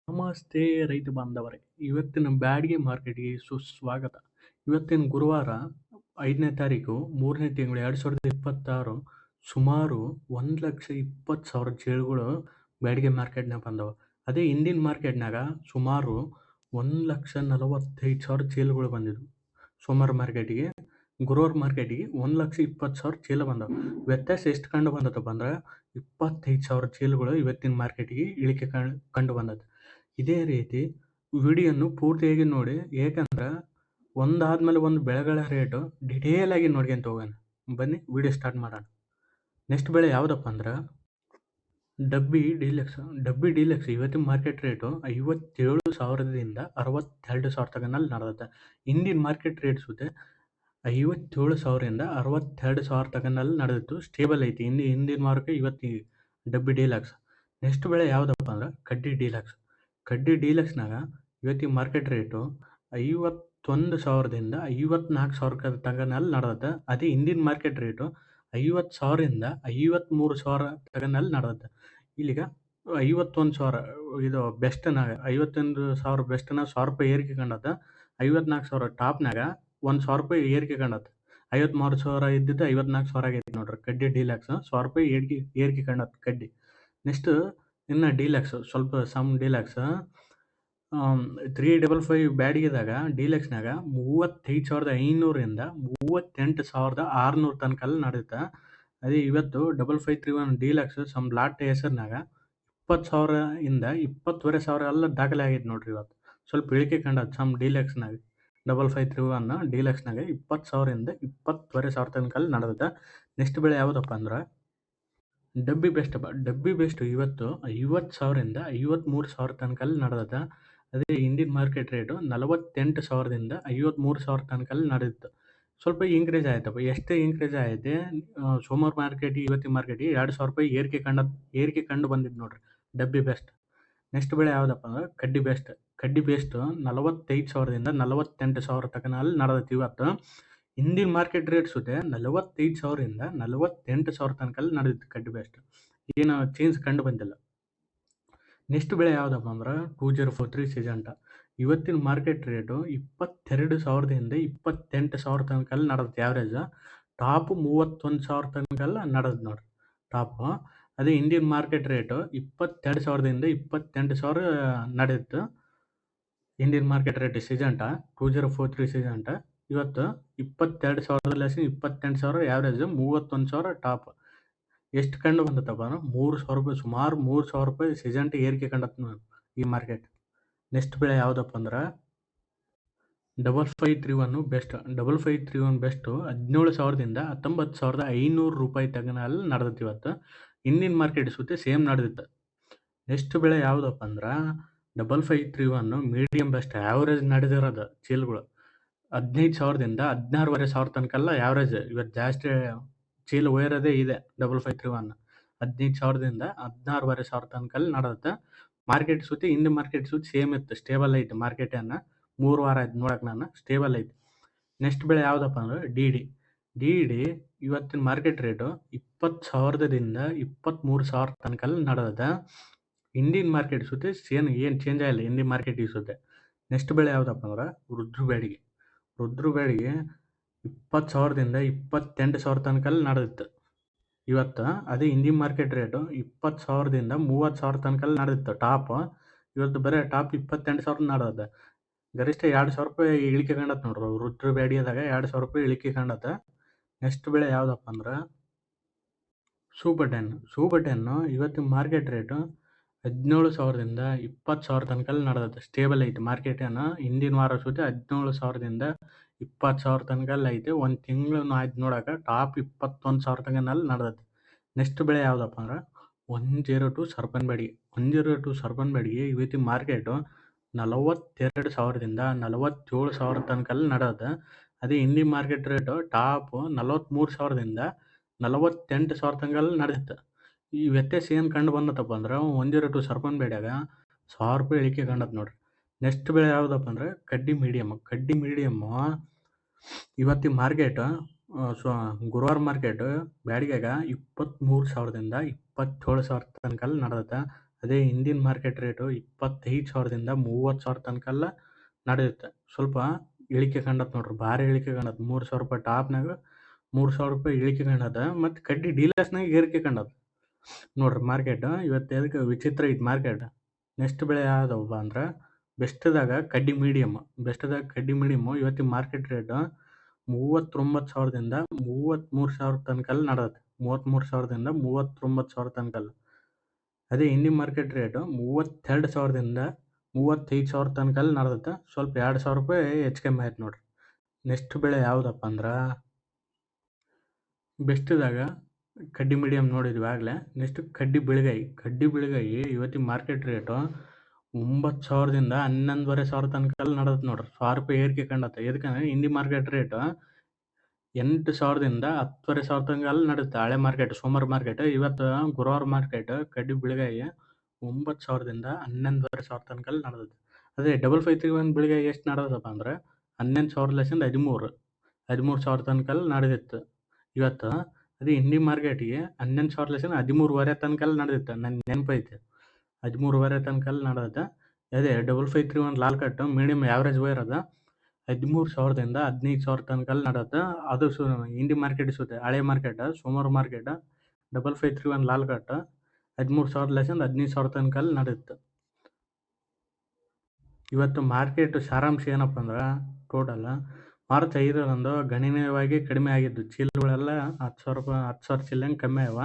ನಮಸ್ತೆ ರೈತ ಬಾಂಧವರೇ, ಇವತ್ತಿನ ಬ್ಯಾಡಗಿ ಮಾರ್ಕೆಟ್‌ಗೆ ಸುಸ್ವಾಗತ. ಇವತ್ತಿನ ಗುರುವಾರ 5ನೇ ತಾರೀಕು 3ನೇ ತಿಂಗಳು 2026 ಸುಮಾರು 1,20,000 ಚೀಲಗಳು ಬ್ಯಾಡಗಿ ಮಾರ್ಕೆಟ್‌ನಾಗ ಬಂದವ. ಅದೇ ಇಂದಿನ ಮಾರ್ಕೆಟ್‌ನಾಗ ಸುಮಾರು 1,45,000 ಚೀಲಗಳು ಬಂದಿದ್ವು. ಸೋಮವಾರ ಮಾರ್ಕೆಟಿಗೆ, ಗುರುವಾರ ಮಾರ್ಕೆಟಿಗೆ 1,20,000 ಚೀಲ ಬಂದವ. ವ್ಯತ್ಯಾಸ ಎಷ್ಟು ಕಂಡು ಬಂದತಪ್ಪ ಅಂದ್ರೆ 25,000 ಚೀಲಗಳು ಇವತ್ತಿನ ಮಾರ್ಕೆಟಿಗೆ ಇಳಿಕೆ ಕಂಡು ಬಂದದ. ಇದೇ ರೀತಿ ವಿಡಿಯೋನು ಪೂರ್ತಿಯಾಗಿ ನೋಡಿ, ಏಕೆಂದ್ರೆ ಒಂದಾದ್ಮೇಲೆ ಒಂದು ಬೆಳೆಗಳ ರೇಟು ಡಿಟೇಲ್ ಆಗಿ ನೋಡ್ಕೊಂತ ಹೋಗೋಣ. ಬನ್ನಿ ವಿಡಿಯೋ ಸ್ಟಾರ್ಟ್ ಮಾಡೋಣ. ನೆಕ್ಸ್ಟ್ ಬೆಳೆ ಯಾವುದಪ್ಪ ಅಂದ್ರೆ ಡಬ್ಬಿ ಡೀಲಕ್ಸ್. ಡಬ್ಬಿ ಡೀಲಕ್ಸ್ ಇವತ್ತಿನ ಮಾರ್ಕೆಟ್ ರೇಟು 57,000ದಿಂದ 62,000 ತನಕನಲ್ಲಿ ನಡೆದತ್ತೆ. ಇಂದಿನ ಮಾರ್ಕೆಟ್ ರೇಟ್ ಸುತ್ತೆ 57,000ರಿಂದ 62,000 ತನಕನಲ್ಲಿ ನಡೆದಿತ್ತು. ಸ್ಟೇಬಲ್ ಐತಿ ಹಿಂದಿನ ಮಾರ್ಕೆ ಇವತ್ತಿಗೆ ಡಬ್ಬಿ ಡೀಲಕ್ಸ್. ನೆಕ್ಸ್ಟ್ ಬೆಳೆ ಯಾವುದಪ್ಪ ಅಂದ್ರೆ ಕಡ್ಡಿ ಡೀಲಕ್ಸ್. ಕಡ್ಡಿ ಡೀಲಕ್ಸ್ನಾಗ ಇವತ್ತಿನ ಮಾರ್ಕೆಟ್ ರೇಟು 51,000ದಿಂದ 54,000 ತನಕನಲ್ಲಿ ನಡೆದತ್ತೆ. ಅದೇ ಹಿಂದಿನ ಮಾರ್ಕೆಟ್ ರೇಟು 50,000ರಿಂದ 53,000 ತನಕನಲ್ಲಿ ನಡೆದತ್ತೆ. ಇಲ್ಲಿಗ 51,000 ಇದು ಬೆಸ್ಟ್ನಾಗ 51,000 ಬೆಸ್ಟ್ನಾಗ ₹1,000 ಏರಿಕೆ ಕಂಡತ್ತೆ. 54,000 ಟಾಪ್ನಾಗ ₹1,000 ಏರಿಕೆ ಕಂಡತ್ತೆ. 53,000 ಇದ್ದಿದ್ದು 54,000 ಆಗೈತಿ ನೋಡ್ರಿ. ಕಡ್ಡಿ ಡೀಲಕ್ಸ್ ₹1,000 ಏರಿಕೆ ಕಂಡತ್ತೆ ಕಡ್ಡಿ. ನೆಕ್ಸ್ಟ್ ಇನ್ನು ಡೀಲಕ್ಸ್ ಸ್ವಲ್ಪ ಸಮ್ ಡೀಲಕ್ಸ್ 355 ಬ್ಯಾಡಗಿದಾಗ ಡೀಲಕ್ಸ್ನಾಗ 35,500ರಿಂದ 38,600 ತನಕಲ್ಲಿ ನಡೆಯುತ್ತೆ. ಅದೇ ಇವತ್ತು 5531 ಡೀಲಕ್ಸ್ ಸಮ್ ಲಾಟ್ ಹೆಸರಿನಾಗ 20,000ರಿಂದ 20,500 ಎಲ್ಲ ದಾಖಲೆ ಆಗೈತೆ ನೋಡ್ರಿ. ಇವತ್ತು ಸ್ವಲ್ಪ ಇಳಿಕೆ ಕಂಡದ ಸಮ್ ಡೀಲಕ್ಸ್ನಾಗ 5531 ಡೀಲಕ್ಸ್ನಾಗ 20,000ರಿಂದ 20,500 ತನಕಲ್ಲಿ ನಡೆದತ್ತೆ. ನೆಕ್ಸ್ಟ್ ಬೆಳೆ ಯಾವುದಪ್ಪ ಅಂದ್ರೆ ಡಬ್ಬಿ ಬೆಸ್ಟ್. ಡಬ್ಬಿ ಬೆಸ್ಟ್ ಇವತ್ತು 50,000ರಿಂದ 53,000 ತನಕಲ್ಲಿ ನಡೆದತ್ತೆ. ಅದೇ ಹಿಂದಿನ ಮಾರ್ಕೆಟ್ ರೇಟು 48,000ದಿಂದ 53,000 ತನಕಲ್ಲಿ ನಡೆದಿತ್ತು. ಸ್ವಲ್ಪ ಇನ್ಕ್ರೀಸ್ ಆಯ್ತಪ್ಪ. ಎಷ್ಟೇ ಇನ್ಕ್ರೀಸ್ ಆಗೈತೆ, ಸೋಮವಾರ ಮಾರ್ಕೆಟಿಗೆ ಇವತ್ತಿನ ಮಾರ್ಕೆಟಿಗೆ ₹2,000 ಏರಿಕೆ ಕಂಡು ಬಂದಿದ್ದು ನೋಡ್ರಿ. ಡಬ್ಬಿ ಬೆಸ್ಟ್. ನೆಕ್ಸ್ಟ್ ಬೆಳೆ ಯಾವುದಪ್ಪ ಅಂದ್ರೆ ಕಡ್ಡಿ ಬೆಸ್ಟ್. ಕಡ್ಡಿ ಬೆಸ್ಟು 45,000ದಿಂದ 48,000 ತನಕನಲ್ಲಿ ನಡೆದೈತಿ ಇವತ್ತು. ಹಿಂದಿನ ಮಾರ್ಕೆಟ್ ರೇಟ್ ಸುತ್ತೆ 45,000ರಿಂದ 48,000 ತನಕಲ್ಲಿ ನಡೆದಿತ್ತು ಕಡ್ಡಿ ಬೆಸ್ಟ್. ಏನು ಚೇಂಜ್ ಕಂಡು ಬಂದಿಲ್ಲ. ನೆಕ್ಸ್ಟ್ ಬೆಳೆ ಯಾವುದಪ್ಪ ಅಂದ್ರೆ 2043 ಸಿಜಂಟ. ಇವತ್ತಿನ ಮಾರ್ಕೆಟ್ ರೇಟು 22,000ದಿಂದ 28,000 ತನಕಲ್ಲಿ ನಡೆದೈತಿ ಆವ್ರೇಜ್. ಟಾಪ್ 31,000 ತನಕಲ್ಲ ನಡೆದ್ ನೋಡ್ರಿ ಟಾಪು. ಅದೇ ಇಂದಿನ ಮಾರ್ಕೆಟ್ ರೇಟು 22,000ದಿಂದ 28,000 ನಡೆದಿತ್ತು. ಇಂದಿನ ಮಾರ್ಕೆಟ್ ರೇಟ್ ಸಿಜಂಟ 2043 ಸಿಜಂಟ ಇವತ್ತು 22,000 28,000 ಆವ್ರೇಜ್, 31,000 ಟಾಪ್. ಎಷ್ಟು ಕಂಡು ಬಂದತ್ತಪ್ಪ ಅಂದ್ರೆ ₹3,000 ಸುಮಾರು ₹3,000 ಸಿಜಂಟ್ ಏರಿಕೆ ಕಂಡತ್ ಈ ಮಾರ್ಕೆಟ್. ನೆಕ್ಸ್ಟ್ ಬೆಳೆ ಯಾವುದಪ್ಪ ಅಂದ್ರೆ 5531 ಬೆಸ್ಟ್. 5531 ಬೆಸ್ಟು 17,000ದಿಂದ 19,500 ತನಕನಲ್ಲಿ ನಡೆದೈತಿ ಇವತ್ತು. ಇಂದಿನ ಮಾರ್ಕೆಟ್ ಸುತ್ತೆ ಸೇಮ್ ನಡೆದಿತ್ತು. ನೆಕ್ಸ್ಟ್ ಬೆಳೆ ಯಾವುದಪ್ಪ ಅಂದ್ರೆ 5531 ಮೀಡಿಯಂ ಬೆಸ್ಟ್. ಆವ್ರೇಜ್ ನಡೆದಿರೋದು ಚೀಲಗಳು 15,000ದಿಂದ 16,500 ತನಕಲ್ಲ ಆವ್ರೇಜ್. ಇವತ್ತು ಜಾಸ್ತಿ ಚೀಲ ಒಯ್ಯೋದೇ ಇದೆ 5531. 15,000ದಿಂದ 16,500 ತನಕಲ್ಲಿ ನಡೆದತ್ತೆ. ಮಾರ್ಕೆಟ್ ಸುತ್ತಿ ಹಿಂದಿನ ಮಾರ್ಕೆಟ್ ಸುತ್ತಿ ಸೇಮ್ ಇತ್ತು. ಸ್ಟೇಬಲ್ ಐತಿ ಮಾರ್ಕೆಟನ್ನು. 3 ವಾರ ಆಯ್ತು ನೋಡಕ್ಕೆ ನಾನು. ಸ್ಟೇಬಲ್ ಐತಿ. ನೆಕ್ಸ್ಟ್ ಬೆಳೆ ಯಾವುದಪ್ಪ ಅಂದ್ರೆ ಡಿ ಡಿ ಇವತ್ತಿನ ಮಾರ್ಕೆಟ್ ರೇಟು 20,000ದಿಂದ 23,000 ತನಕಲ್ಲಿ ನಡೆದತ್ತೆ. ಇಂದಿನ ಮಾರ್ಕೆಟ್ ಸುತ್ತೆ ಏನು ಚೇಂಜ್ ಆಗಿಲ್ಲ ಹಿಂದಿನ ಮಾರ್ಕೆಟಿಗೆ ಸುತ್ತೆ. ನೆಕ್ಸ್ಟ್ ಬೆಳೆ ಯಾವುದಪ್ಪ ಅಂದ್ರೆ ರುದ್ರ ಬ್ಯಾಡಗಿ. 20,000ದಿಂದ 28,000 ತನಕಲ್ಲಿ ನಡೆದಿತ್ತು ಇವತ್ತು. ಅದೇ ಹಿಂದಿನ ಮಾರ್ಕೆಟ್ ರೇಟು 20,000ದಿಂದ 30,000 ತನಕಲ್ಲಿ ನಡೆದಿತ್ತು ಟಾಪ್. ಇವತ್ತು ಬರೀ ಟಾಪ್ 28,000 ನಡೆದತ್ತೆ. ಗರಿಷ್ಠ ₹2,000 ಇಳಿಕೆ ಕಂಡತ್ತೆ ನೋಡ್ರಿ. ರುದ್ರ ಬ್ಯಾಡಗಿದಾಗ ₹2,000 ಇಳಿಕೆ ಕಂಡತ್ತೆ. ನೆಕ್ಸ್ಟ್ ಬೆಳೆ ಯಾವುದಪ್ಪ ಅಂದ್ರೆ ಸೂಪರ್ 10 ಇವತ್ತಿನ ಮಾರ್ಕೆಟ್ ರೇಟು 17,000ದಿಂದ 20,000 ತನಕಲ್ಲಿ ನಡೆದತ್ತೆ. ಸ್ಟೇಬಲ್ ಐತಿ ಮಾರ್ಕೆಟನ್ನು. ಹಿಂದಿನ ವಾರ ಸುತ್ತೆ 17,000ದಿಂದ 20,000 ತನಕಲ್ಲಿ ಐತೆ. ಒಂದು ತಿಂಗಳು ಆಯ್ತು ನೋಡಕ್ಕೆ. ಟಾಪ್ 21,000 ತನಕನಲ್ಲಿ ನಡೆದತ್ತೆ. ನೆಕ್ಸ್ಟ್ ಬೆಳೆ ಯಾವುದಪ್ಪ ಅಂದ್ರೆ 102 ಸರ್ಪನ್ ಬ್ಯಾಡಗಿ. 102 ಸರ್ಪನ್ ಬ್ಯಾಡಗಿ ಇವತ್ತಿನ ಮಾರ್ಕೆಟು 42,000ದಿಂದ 47,000 ತನಕಲ್ಲಿ ನಡೆದತ್ತೆ. ಅದೇ ಹಿಂದಿನ ಮಾರ್ಕೆಟ್ ರೇಟು ಟಾಪ್ 43,000ದಿಂದ 48,000 ತನಕಲ್ಲಿ ನಡೆದಿತ್ತು. ಈ ವ್ಯತ್ಯಾಸ ಏನು ಕಂಡು ಬಂದತ್ತಪ್ಪ ಅಂದ್ರೆ 102 ಸರ್ಪನ್ ಬ್ಯಾಡ್ಯಾಗ ₹1,000 ಇಳಿಕೆ ಕಂಡತ್ತೆ ನೋಡ್ರಿ. ನೆಕ್ಸ್ಟ್ ಬೆಳೆ ಯಾವುದಪ್ಪ ಅಂದ್ರೆ ಕಡ್ಡಿ ಮೀಡಿಯಮ್. ಕಡ್ಡಿ ಮೀಡಿಯಮ್ಮು ಇವತ್ತಿನ ಮಾರ್ಕೆಟ್ ಗುರುವಾರ ಮಾರ್ಕೆಟ್ ಬ್ಯಾಡಗ್ಯಾಗ 23,000ದಿಂದ 27,000 ತನಕಲ್ಲಿ ನಡೆದತ್ತೆ. ಅದೇ ಹಿಂದಿನ ಮಾರ್ಕೆಟ್ ರೇಟು 25,000ದಿಂದ 30,000 ತನಕೆಲ್ಲ ನಡೆಯುತ್ತೆ. ಸ್ವಲ್ಪ ಇಳಿಕೆ ಕಂಡತ್ ನೋಡ್ರಿ, ಭಾರಿ ಇಳಿಕೆ ಕಂಡತ್. ₹3,000 ಟಾಪ್ನಾಗ ₹3,000 ಇಳಿಕೆ ಕಂಡದ. ಮತ್ತು ಕಡ್ಡಿ ಡೀಲರ್ಸ್ನಾಗ ಏರಿಕೆ ಕಂಡದ ನೋಡ್ರಿ ಮಾರ್ಕೆಟ್. ಇವತ್ತು ಎದಕ್ಕೆ ವಿಚಿತ್ರ ಐತಿ ಮಾರ್ಕೆಟ್. ನೆಕ್ಸ್ಟ್ ಬೆಳೆ ಯಾವ್ದಪ್ಪ ಅಂದ್ರೆ ಬೆಸ್ಟ್ದಾಗ ಕಡ್ಡಿ ಮೀಡಿಯಮ್ಮು ಇವತ್ತಿನ ಮಾರ್ಕೆಟ್ ರೇಟು 39,000ದಿಂದ 33,000 ತನಕಲ್ಲಿ ನಡೆದತ್ತೆ. 33,000ದಿಂದ 39,000 ತನಕಲ್ಲಿ. ಅದೇ ಹಿಂದಿನ ಮಾರ್ಕೆಟ್ ರೇಟು 32,000ದಿಂದ 35,000 ತನಕಲ್ಲಿ ನಡೆದತ್ತೆ. ಸ್ವಲ್ಪ ₹2,000 ಹೆಚ್ಚು ಕಮ್ಮಿ ಆಯ್ತು ನೋಡ್ರಿ. ನೆಕ್ಸ್ಟ್ ಬೆಳೆ ಯಾವುದಪ್ಪ ಅಂದ್ರೆ ಬೆಸ್ಟ್ದಾಗ ಕಡ್ಡಿ ಮೀಡಿಯಮ್ ನೋಡಿದ್ವಿ ಆಗಲೇ. ನೆಕ್ಸ್ಟ್ ಕಡ್ಡಿ ಬಿಳಿಗಾಯಿ ಇವತ್ತಿನ ಮಾರ್ಕೆಟ್ ರೇಟು 9,000ದಿಂದ 11,500 ತನಕಲ್ಲಿ ನಡೆದತ್ತೆ ನೋಡ್ರಿ. ₹1,000 ಏರಿಕೆ ಕಂಡತ್ತೆ. ಎದಕ್ಕಂದ್ರೆ ಹಿಂದಿ ಮಾರ್ಕೆಟ್ ರೇಟು 8,000ದಿಂದ 10,500 ತನಕಲ್ಲಿ ನಡೆಯುತ್ತೆ. ಹಳೆ ಮಾರ್ಕೆಟ್ ಸೋಮವಾರ ಮಾರ್ಕೆಟ್. ಇವತ್ತು ಗುರುವಾರ ಮಾರ್ಕೆಟ್ ಕಡ್ಡಿ ಬಿಳಿಗಾಯಿ 9,000ದಿಂದ 11,500 ತನಕಲ್ಲಿ ನಡೆದತ್ತೆ. ಅದೇ 5531 ಬಿಳಿಗಾಯಿ ಎಷ್ಟು ನಡೆದಪ್ಪ ಅಂದ್ರೆ 11,000ದಿಂದ 13,000 ತನಕಲ್ಲಿ ನಡೆದಿತ್ತು ಇವತ್ತು. ಅದೇ ಹಿಂದಿ ಮಾರ್ಕೆಟಿಗೆ 11,000ದಿಂದ 13,500 ತನಕಲ್ಲಿ ನಡೆದಿತ್ತು. ನನ್ನ ನೆನಪೈತೆ 13,500 ತನಕಲ್ಲಿ ನಡೆದತ್ತೆ. ಅದೇ 5531 Lal cut medium average wire ಅದ 13,000ದಿಂದ 15,000 ತನಕಲ್ಲಿ ನಡೆಯುತ್ತೆ. ಅದು ಹಿಂದಿ ಮಾರ್ಕೆಟ್ ಸುತ್ತೆ. ಹಳೆ ಮಾರ್ಕೆಟ್ ಸೋಮವಾರ ಮಾರ್ಕೆಟ್ 5531 ಲಾಲ್ ಕಟ್ 13,000ದಿಂದ 15,000 ತನಕಲ್ಲಿ ನಡೆಯುತ್ತೆ. ಇವತ್ತು ಮಾರ್ಕೆಟ್ ಸಾರಾಂಶ ಏನಪ್ಪ ಅಂದ್ರೆ ಟೋಟಲ್ ಮಾರ್ಚ್ 5ರಂದು ಗಣನೀಯವಾಗಿ ಕಡಿಮೆ ಆಗಿದ್ದು. ಚೀಲಗಳೆಲ್ಲ 10,000 ಚೀಲಂಗೆ ಕಮ್ಮಿ ಆಗ್ಯಾವ.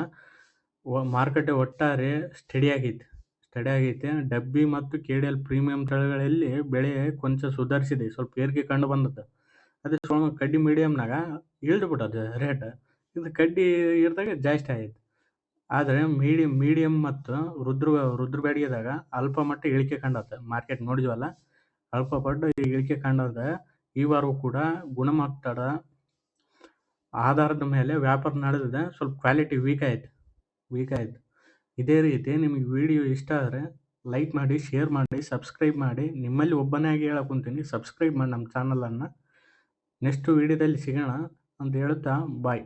ಮಾರ್ಕೆಟ್ ಒಟ್ಟಾರೆ ಸ್ಟಡಿ ಆಗೈತೆ. ಡಬ್ಬಿ ಮತ್ತು KDL ಪ್ರೀಮಿಯಂ ತಳಿಗಳಲ್ಲಿ ಬೆಳೆ ಕೊಂಚ ಸುಧಾರಿಸಿದೆ. ಸ್ವಲ್ಪ ಏರಿಕೆ ಕಂಡು ಬಂದದ್ದು. ಅದೇ ಕಡ್ಡಿ ಮೀಡಿಯಮ್ನಾಗ ಇಳಿದ್ಬಿಟ್ಟದ ರೇಟ್. ಇದು ಕಡ್ಡಿ ಇರ್ದಾಗ ಜಾಸ್ತಿ ಆಗೈತೆ. ಆದರೆ ಮೀಡಿಯಮ್ ಮತ್ತು ರುದ್ರಬ್ಯಾಡಿಗೆದಾಗ ಅಲ್ಪ ಮಟ್ಟ ಇಳಿಕೆ ಕಂಡತ್ತೆ. ಮಾರ್ಕೆಟ್ ನೋಡಿದ್ವಲ್ಲ, ಅಲ್ಪ ಪಟ್ಟು ಇಳಿಕೆ ಕಂಡದ. ಈ ವಾರವೂ ಕೂಡ ಗುಣಮಟ್ಟದ ಆಧಾರದ ಮೇಲೆ ವ್ಯಾಪಾರ ನಡೆದಿದೆ. ಸ್ವಲ್ಪ ಕ್ವಾಲಿಟಿ ವೀಕ್ ಆಯ್ತು. ಇದೇ ರೀತಿ ನಿಮಗೆ ವಿಡಿಯೋ ಇಷ್ಟ ಆದರೆ ಲೈಕ್ ಮಾಡಿ, ಶೇರ್ ಮಾಡಿ, ಸಬ್ಸ್ಕ್ರೈಬ್ ಮಾಡಿ. ನಿಮ್ಮಲ್ಲಿ ಒಬ್ಬನೇ ಆಗಿ ಹೇಳಕ್ಕುಂತೀನಿ, ಸಬ್ಸ್ಕ್ರೈಬ್ ಮಾಡಿ ನಮ್ಮ ಚಾನಲನ್ನು. ನೆಕ್ಸ್ಟ್ ವಿಡಿಯೋದಲ್ಲಿ ಸಿಗೋಣ ಅಂತ ಹೇಳ್ತಾ ಬಾಯ್.